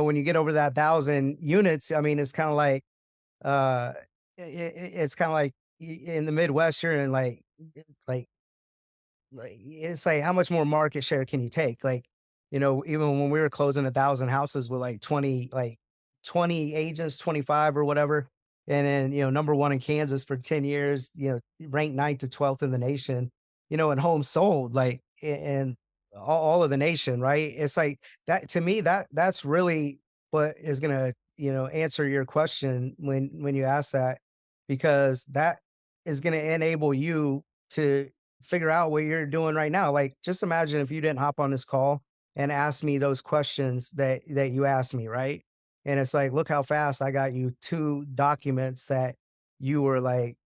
when you get over that 1,000 units, I mean, it's kind of like, uh, it's kind of like in the Midwest, you're in like, it's like, how much more market share can you take? Like, even when we were closing 1,000 houses with like 20 agents, 25 or whatever. And then, number one in Kansas for 10 years, ranked ninth to 12th in the nation, and homes sold, like, and all of the nation, right? It's like that to me, that's really what is going to, answer your question when you ask that, because that is going to enable you to figure out what you're doing right now. Like, just imagine if you didn't hop on this call and ask me those questions that you asked me, right? And it's like, look how fast I got you two documents that you were like,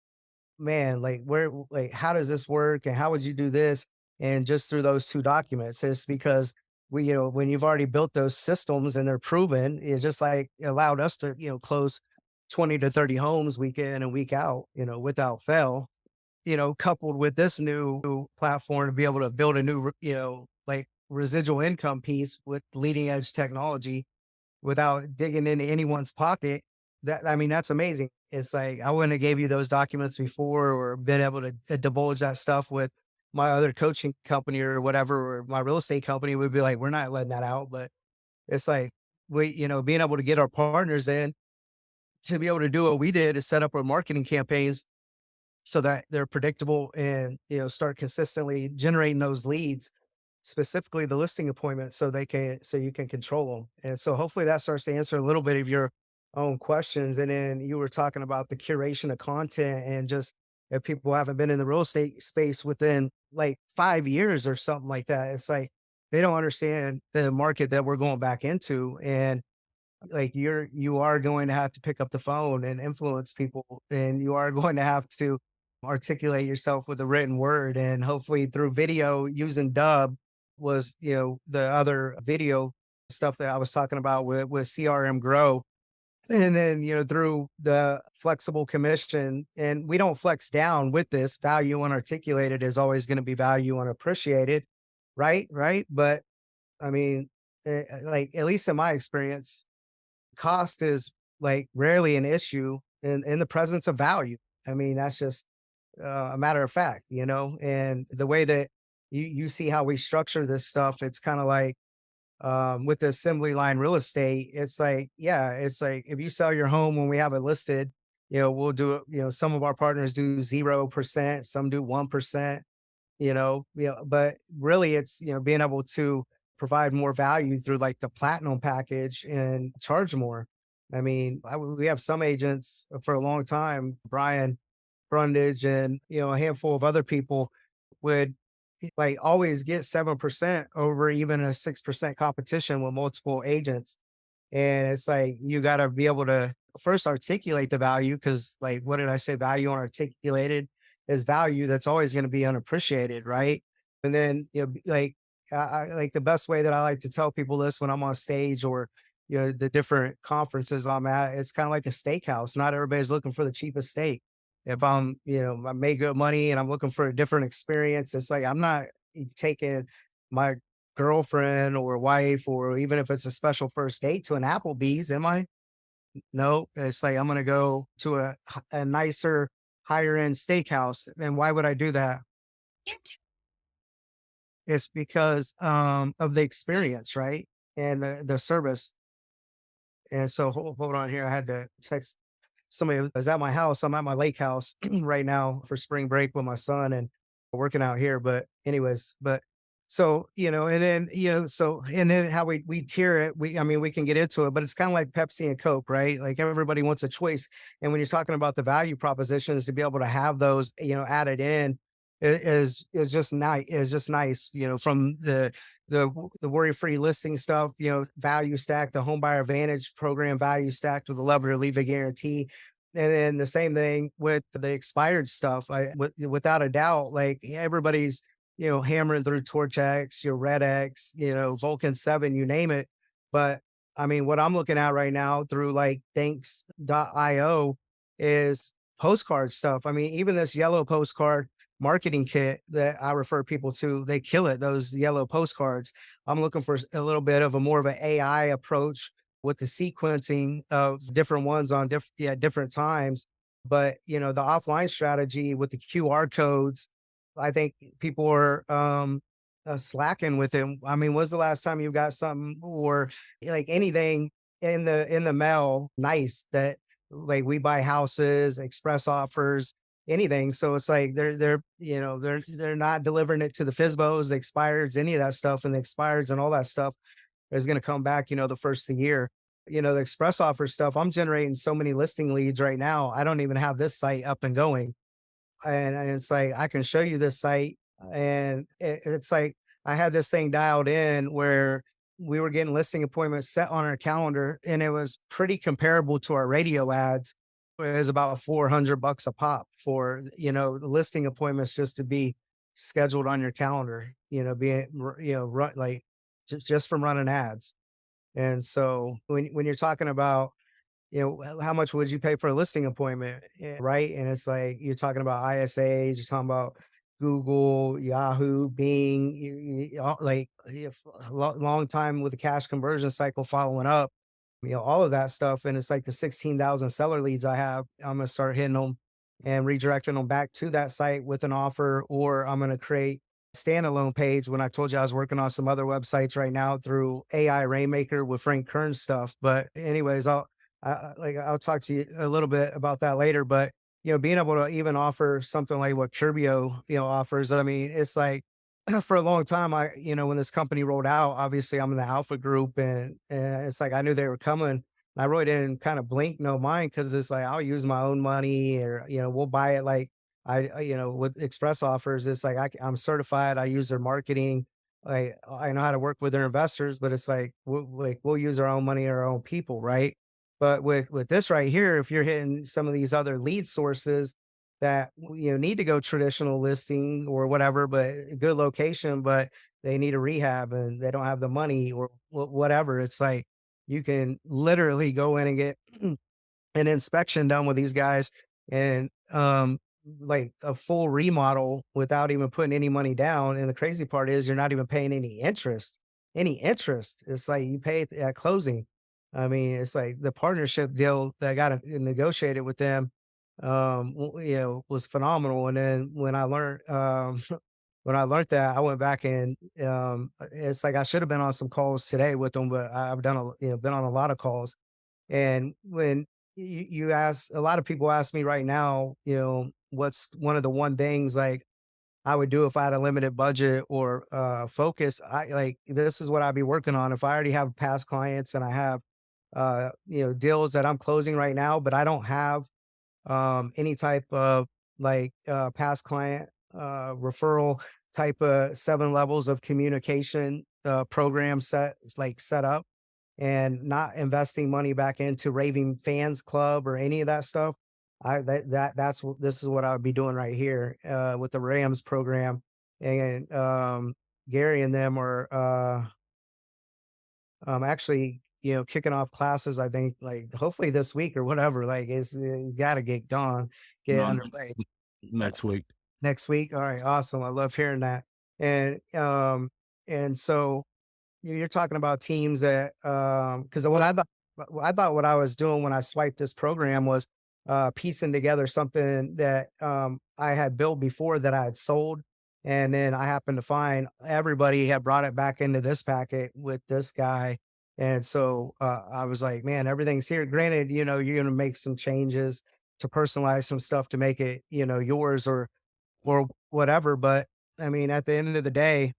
man, like, like, how does this work? And how would you do this? And just through those two documents, it's because when you've already built those systems and they're proven, it just like allowed us to, close 20 to 30 homes week in and week out, without fail, coupled with this new platform to be able to build a new, like, residual income piece with leading edge technology without digging into anyone's pocket. That, I mean, that's amazing. It's like I wouldn't have gave you those documents before or been able to divulge that stuff with my other coaching company or whatever, or my real estate company would be like, we're not letting that out. But it's like being able to get our partners in to be able to do what we did is set up our marketing campaigns so that they're predictable and start consistently generating those leads, specifically the listing appointments, so you can control them. And so hopefully that starts to answer a little bit of your own questions. And then you were talking about the curation of content, and just if people haven't been in the real estate space within like 5 years or something like that, it's like they don't understand the market that we're going back into. And like, you are going to have to pick up the phone and influence people, and you are going to have to articulate yourself with a written word, and hopefully through video using dub was, the other video stuff that I was talking about with CRM grow. And then, through the flexible commission, and we don't flex down with this. Value unarticulated is always going to be value unappreciated, right. But I mean, like, at least in my experience, cost is like rarely an issue in the presence of value. I mean, that's just a matter of fact, and the way that you see how we structure this stuff, it's kind of like, with the assembly line real estate, it's like, yeah, it's like if you sell your home when we have it listed, we'll do it. Some of our partners do 0%, some do 1%, but really it's, being able to provide more value through like the platinum package and charge more. I mean, we have some agents for a long time, Brian Brundage and, a handful of other people would like always get 7% over even a 6% competition with multiple agents. And it's like, you got to be able to first articulate the value, because, like, what did I say? Value unarticulated is value that's always going to be unappreciated, right? And then, like, like the best way that I like to tell people this when I'm on stage, or, the different conferences I'm at, it's kind of like a steakhouse. Not everybody's looking for the cheapest steak. If I'm, I make good money and I'm looking for a different experience, it's like I'm not taking my girlfriend or wife, or even if it's a special first date, to an Applebee's, am I? No, it's like I'm gonna go to a nicer, higher end steakhouse. And why would I do that? It's because of the experience, right? And the service. And so hold on here. I had to text somebody who was at my house. I'm at my lake house right now for spring break with my son and working out here. But anyways, but so, and then, and then how we tier it, I mean, we can get into it, but it's kind of like Pepsi and Coke, right? Like, everybody wants a choice. And when you're talking about the value propositions, to be able to have those, added in, is just nice. Is just nice, from the worry-free listing stuff, value stack, the home buyer advantage program value stacked with a love or leave a guarantee. And then the same thing with the expired stuff. Without a doubt, like, everybody's, hammering through Torch X, your Red X, Vulcan 7, you name it. But I mean, what I'm looking at right now through like thanks.io is postcard stuff. I mean, even this yellow postcard marketing kit that I refer people to, they kill it, those yellow postcards. I'm looking for a little bit of a more of an AI approach with the sequencing of different ones on different times. But the offline strategy with the QR codes, I think people are slacking with it. I mean, when's the last time you got something or like anything in the mail nice that like we buy houses, express offers, anything. So it's like they're not delivering it to the FISBOs, the expireds, any of that stuff, and the expireds and all that stuff is going to come back, the first of the year. The express offer stuff, I'm generating so many listing leads right now. I don't even have this site up and going. And it's like, I can show you this site. And it's like, I had this thing dialed in where we were getting listing appointments set on our calendar, and it was pretty comparable to our radio ads. It was about $400 a pop for, the listing appointments just to be scheduled on your calendar, being, run, like just from running ads. And so when you're talking about, how much would you pay for a listing appointment? Right. And it's like you're talking about ISAs, you're talking about Google, Yahoo, Bing, like long time with the cash conversion cycle following up, all of that stuff. And it's like the 16,000 seller leads I have, I'm going to start hitting them and redirecting them back to that site with an offer, or I'm going to create a standalone page when I told you I was working on some other websites right now through AI Rainmaker with Frank Kern's stuff. But anyways, I'll talk to you a little bit about that later, but being able to even offer something like what Curbio, offers. I mean, it's like for a long time, when this company rolled out, obviously I'm in the alpha group, and it's like I knew they were coming. And I really didn't kind of blink no mind because it's like I'll use my own money, or we'll buy it. Like with express offers, it's like I'm certified. I use their marketing. Like I know how to work with their investors, but it's like we'll use our own money, our own people, right? But with this right here, if you're hitting some of these other lead sources that need to go traditional listing or whatever, but a good location, but they need a rehab and they don't have the money or whatever, it's like you can literally go in and get an inspection done with these guys and like a full remodel without even putting any money down. And the crazy part is you're not even paying any interest. Any interest. It's like you pay at closing. I mean, it's like the partnership deal that I got negotiated with them was phenomenal. And then when I learned when I learned that, I went back and it's like I should have been on some calls today with them, but I've done been on a lot of calls. And when you ask, a lot of people ask me right now, what's one of the one things like I would do if I had a limited budget or focus. I like this is what I'd be working on. If I already have past clients and I have deals that I'm closing right now, but I don't have any type of like past client referral type of 7 levels of communication program set up, and not investing money back into Raving Fans Club or any of that stuff. This is what I would be doing right here with the Rams program. And Gary and them are actually kicking off classes. I think like hopefully this week or whatever. Like it's got to get done, get No, underway next week. next week. All right, awesome. I love hearing that. And so you're talking about teams that, because what I was doing when I swiped this program was piecing together something that I had built before that I had sold, and then I happened to find everybody had brought it back into this packet with this guy, and so I was like, man, everything's here. Granted, you're gonna make some changes to personalize some stuff to make it, yours or whatever, but I mean, at the end of the day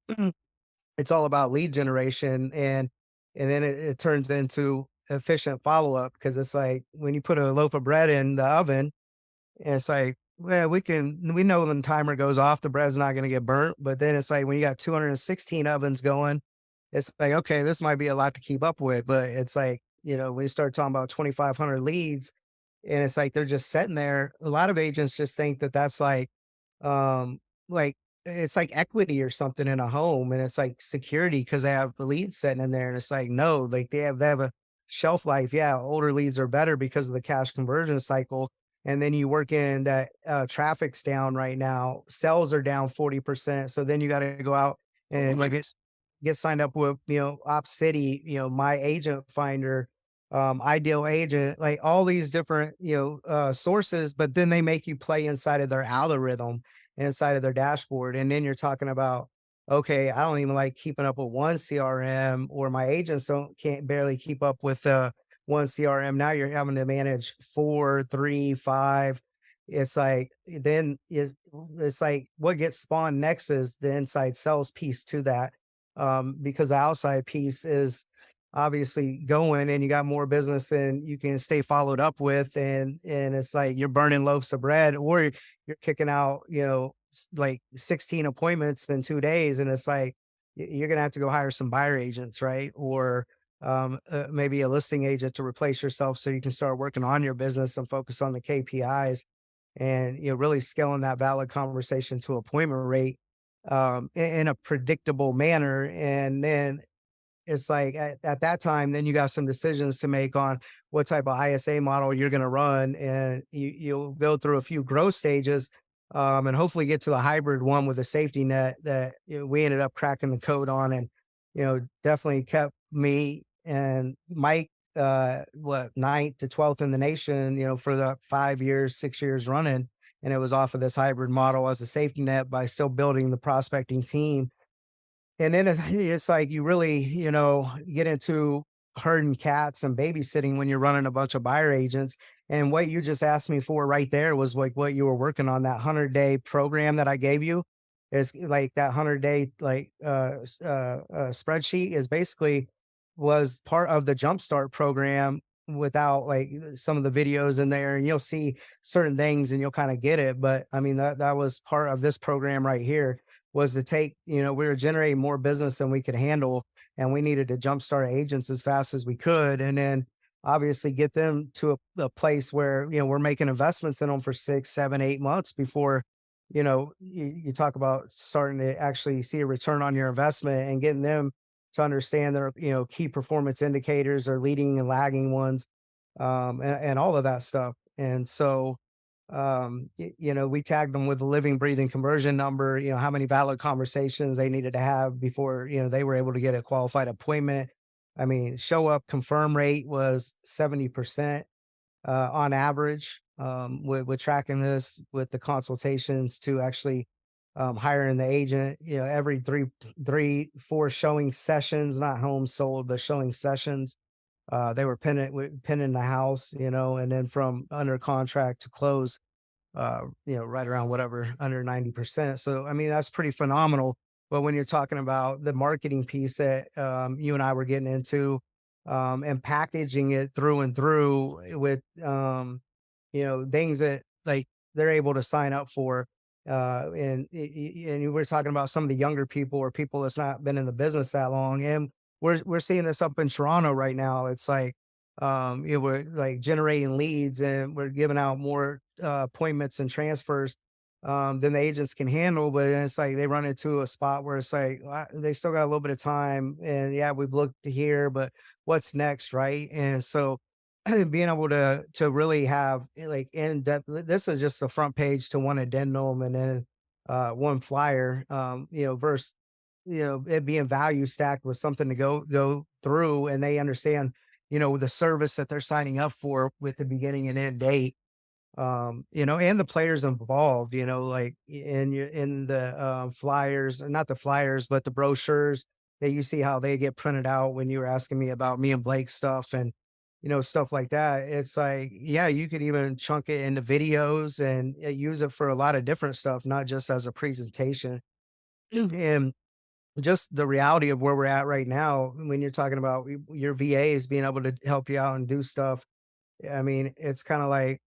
it's all about lead generation, and then it turns into efficient follow-up because it's like when you put a loaf of bread in the oven, and it's like, well, we know when the timer goes off, the bread's not gonna get burnt, but then it's like when you got 216 ovens going, it's like, okay, this might be a lot to keep up with, but it's like, when you start talking about 2,500 leads, and it's like they're just sitting there, a lot of agents just think that that's um, like, it's like equity or something in a home, and it's like security because they have the leads sitting in there, and it's like, no, like they have a shelf life. Yeah, older leads are better because of the cash conversion cycle. And then you work in that traffic's down right now, sales are down 40%. So then you got to go out and like get signed up with, Op City, my agent finder. ideal agent, like all these different, sources, but then they make you play inside of their algorithm, inside of their dashboard. And then you're talking about, okay, I don't even like keeping up with one CRM, or my agents can't barely keep up with one CRM. Now you're having to manage four, three, five. It's like then it's like what gets spawned next is the inside sales piece to that. Because the outside piece is obviously going, and you got more business than you can stay followed up with, and it's like you're burning loaves of bread, or you're kicking out, like 16 appointments in 2 days, and it's like you're gonna have to go hire some buyer agents, right? Or maybe a listing agent to replace yourself so you can start working on your business and focus on the KPIs, and really scaling that valid conversation to appointment rate in a predictable manner. And then it's like at that time, then you got some decisions to make on what type of ISA model you're going to run, and you'll go through a few growth stages, and hopefully get to the hybrid one with a safety net that we ended up cracking the code on, and definitely kept me and Mike what, ninth to 12th in the nation, for the 5 years, 6 years running, and it was off of this hybrid model as a safety net by still building the prospecting team. And then it's like you really, get into herding cats and babysitting when you're running a bunch of buyer agents. And what you just asked me for right there was like what you were working on. That 100-day program that I gave you is like that 100-day like spreadsheet is basically was part of the Jumpstart program without like some of the videos in there, and you'll see certain things and you'll kind of get it. But I mean that was part of this program right here, was to take, we were generating more business than we could handle, and we needed to jumpstart agents as fast as we could. And then obviously get them to a place where, we're making investments in them for 6, 7, 8 months before, you talk about starting to actually see a return on your investment, and getting them to understand their, key performance indicators, or leading and lagging ones, and all of that stuff. And so, we tagged them with a living, breathing conversion number, how many valid conversations they needed to have before, they were able to get a qualified appointment. I mean, show up confirm rate was 70% on average, with tracking this with the consultations to actually hiring the agent, every four showing sessions, not homes sold, but showing sessions. They were pinning the house, and then from under contract to close, right around whatever, under 90%. So, I mean, that's pretty phenomenal. But when you're talking about the marketing piece that you and I were getting into, and packaging it through and through with, things that like they're able to sign up for. And we're talking about some of the younger people, or people that's not been in the business that long. And we're seeing this up in Toronto right now. It's like, we're like generating leads, and we're giving out more appointments and transfers than the agents can handle. But then it's like they run into a spot where it's like they still got a little bit of time, and yeah, we've looked to here, but what's next, right? And so being able to really have like in depth, this is just the front page to one addendum, and then one flyer, versus it being value stacked with something to go through, and they understand, the service that they're signing up for with the beginning and end date, and the players involved, like in the flyers, not the flyers, but the brochures that you see how they get printed out when you were asking me about me and Blake stuff, and stuff like that. It's like, yeah, you could even chunk it into videos and use it for a lot of different stuff, not just as a presentation. And just the reality of where we're at right now, when you're talking about your VAs being able to help you out and do stuff, I mean, it's kind of like,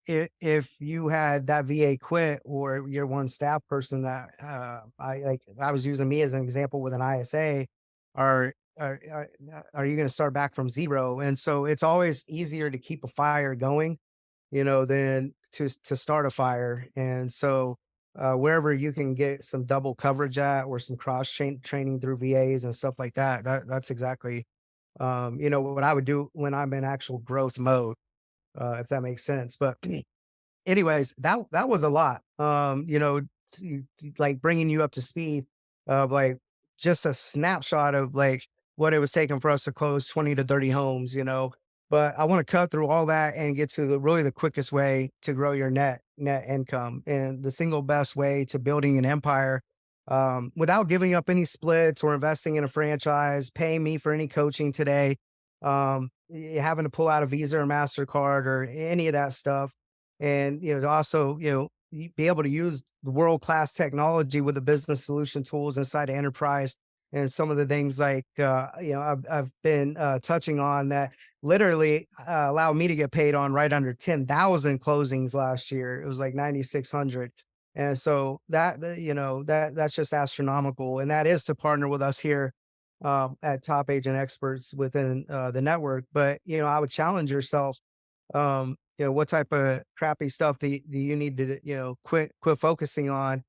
if you had that VA quit, or you're one staff person that I was using me as an example with an ISA, are are you going to start back from zero? And so it's always easier to keep a fire going, than to start a fire. And so wherever you can get some double coverage at, or some training through VAs and stuff like that, that's exactly what I would do when I'm in actual growth mode, if that makes sense. But anyways, that was a lot. Like bringing you up to speed of like just a snapshot of like what it was taking for us to close 20 to 30 homes, you know. But I want to cut through all that and get to the really the quickest way to grow your net income and the single best way to building an empire, without giving up any splits or investing in a franchise, paying me for any coaching today, having to pull out a Visa or Mastercard or any of that stuff, and to also be able to use the world class technology with the business solution tools inside the enterprise and some of the things like I've been touching on that literally allowed me to get paid on right under 10,000 closings last year. It was like 9,600. And so that's just astronomical. And that is to partner with us here at Top Agent Experts within the network. But, I would challenge yourself, what type of crappy stuff do you need to, quit focusing on